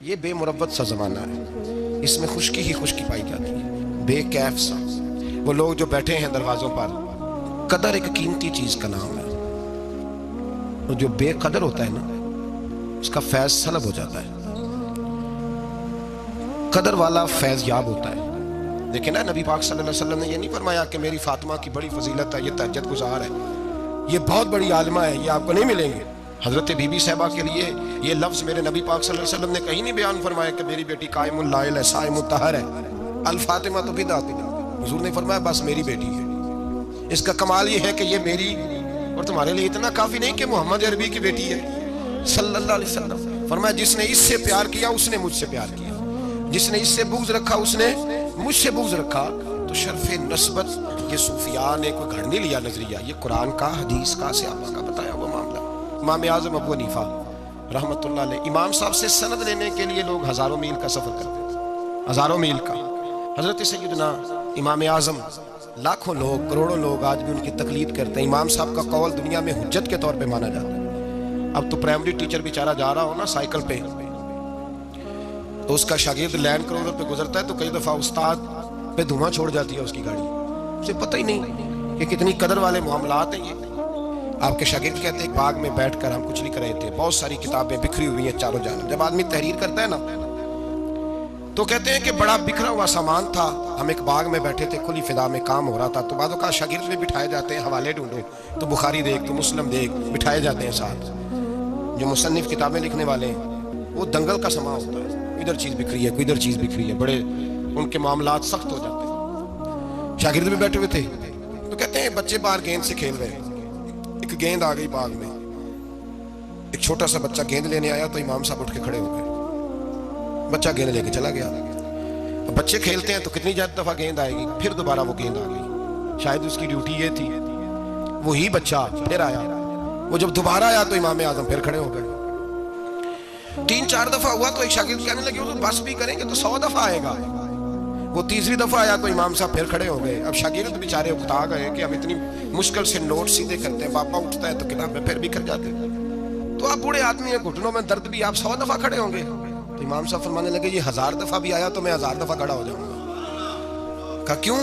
یہ بے مربت سا زمانہ ہے، اس میں خشکی ہی خشکی پائی جاتی ہے، بے کیف سا۔ وہ لوگ جو بیٹھے ہیں دروازوں پر، قدر ایک قیمتی چیز کا نام ہے، اور جو بے قدر ہوتا ہے نا، اس کا فیض سلب ہو جاتا ہے۔ قدر والا فیض یاب ہوتا ہے۔ لیکن نبی پاک صلی اللہ علیہ وسلم نے یہ نہیں فرمایا کہ میری فاطمہ کی بڑی فضیلت ہے، یہ تہجد گزار ہے، یہ بہت بڑی عالمہ ہے، یہ آپ کو نہیں ملیں گے۔ حضرت بی بی صاحبہ کے لیے یہ لفظ میرے نبی پاک صلی اللہ علیہ وسلم نے کہیں نہیں بیان فرمایا کہ میری بیٹی قائم اللائل ہے، صائم الطہر ہے، الفاطمہ تو بدعت۔ حضور نے فرمایا بس میری بیٹی ہے۔ اس کا کمال یہ ہے کہ یہ میری اور تمہارے لیے اتنا کافی نہیں کہ محمد عربی کی بیٹی ہے صلی اللہ علیہ وسلم۔ فرمایا جس نے اس سے پیار کیا اس نے مجھ سے پیار کیا، جس نے اس سے بغض رکھا اس نے مجھ سے بغض رکھا۔ تو شرف نسبت یہ صوفیاء نے کوئی گھڑ نہیں لیا نظریہ، یہ قرآن کا، حدیث کا، صحابہ کا بتایا ہوا معاملہ۔ امام اعظم ابو حنیفہ رحمۃ اللہ علیہ، امام صاحب سے سند لینے کے لیے لوگ ہزاروں میل کا سفر کرتے تھے، ہزاروں میل کا۔ حضرت سیدنا امام اعظم، لاکھوں لوگ، کروڑوں لوگ آج بھی ان کی تقلید کرتے ہیں۔ امام صاحب کا قول دنیا میں حجت کے طور پہ مانا جاتا ہے۔ اب تو پرائمری ٹیچر بیچارہ جا رہا ہو نا سائیکل پہ، تو اس کا شاگرد لینڈ کروزر پہ گزرتا ہے تو کئی دفعہ استاد پہ دھواں چھوڑ جاتی ہے اس کی گاڑی، اسے پتہ ہی نہیں کہ کتنی قدر والے معاملات ہیں یہ۔ آپ کے شاگرد کہتے ہیں ایک باغ میں بیٹھ کر ہم کچھ نہیں کر رہے تھے، بہت ساری کتابیں بکھری ہوئی ہیں چاروں جانب۔ جب آدمی تحریر کرتا ہے نا تو کہتے ہیں کہ بڑا بکھرا ہوا سامان تھا، ہم ایک باغ میں بیٹھے تھے، کھلی فضا میں کام ہو رہا تھا۔ تو بعض اوقات شاگرد میں بٹھائے جاتے ہیں، حوالے ڈھونڈو تو بخاری دیکھ، تو مسلم دیکھ، بٹھائے جاتے ہیں ساتھ۔ جو مصنف کتابیں لکھنے والے ہیں وہ دنگل کا سما ہوتا ہے، ادھر چیز بکھری ہے، کوئی ادھر چیز بکھری ہے، بڑے ان کے معاملات سخت ہو جاتے ہیں۔ شاگرد بھی بیٹھے ہوئے تھے تو کہتے ہیں بچے باہر گیند سے کھیل رہے ہیں، ایک گیند آ گئی باغ میں، ایک چھوٹا سا بچہ گیند لینے آیا تو امام صاحب اٹھ کے کھڑے ہو گئے، بچہ گیند لے کے چلا گیا۔ بچے کھیلتے ہیں تو کتنی دفعہ گیند آئے گی، پھر دوبارہ وہ گیند آ گئی، شاید اس کی ڈیوٹی یہ تھی۔ وہی بچہ پھر آیا، وہ جب دوبارہ آیا تو امام اعظم پھر کھڑے ہو گئے۔ 3-4 دفعہ ہوا تو ایک شاگرد کہنے لگے وہ بس بھی کریں گے تو 100 دفعہ آئے گا۔ وہ تیسری دفعہ آیا تو امام صاحب پھر کھڑے ہو گئے۔ اب شاگرد بیچارے اکتا گئے کہ ہم اتنی مشکل سے نوٹ سیدھے کرتے ہیں، باپا اٹھتا ہے تو کتابیں پھر بھی کر جاتے ہیں۔ تو آپ بوڑھے آدمی ہیں، گھٹنوں میں درد بھی، آپ 100 دفعہ کھڑے ہوں گے؟ تو امام صاحب فرمانے لگے یہ 1000 دفعہ بھی آیا تو میں 1000 دفعہ کھڑا ہو جاؤں گا۔ کہا کیوں؟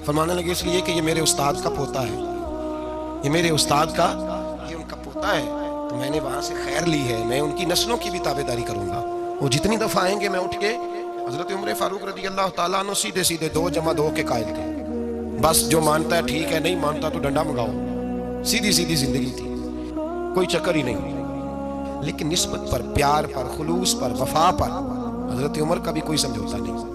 فرمانے لگے اس لیے کہ یہ میرے استاد کا پوتا ہے، یہ میرے استاد کا، یہ ان کا پوتا ہے، تو میں نے وہاں سے خیر لی ہے، میں ان کی نسلوں کی بھی تابعداری کروں گا۔ وہ جتنی دفعہ آئیں گے میں اٹھ کے۔ حضرت عمر فاروق رضی اللہ تعالیٰ عنہ سیدھے سیدھے 2 + 2 کے قائل تھے، بس جو مانتا ہے ٹھیک ہے، نہیں مانتا تو ڈنڈا منگاؤ۔ سیدھی سیدھی زندگی تھی، کوئی چکر ہی نہیں۔ لیکن نسبت پر، پیار پر، خلوص پر، وفا پر حضرت عمر کا بھی کوئی سمجھوتا نہیں۔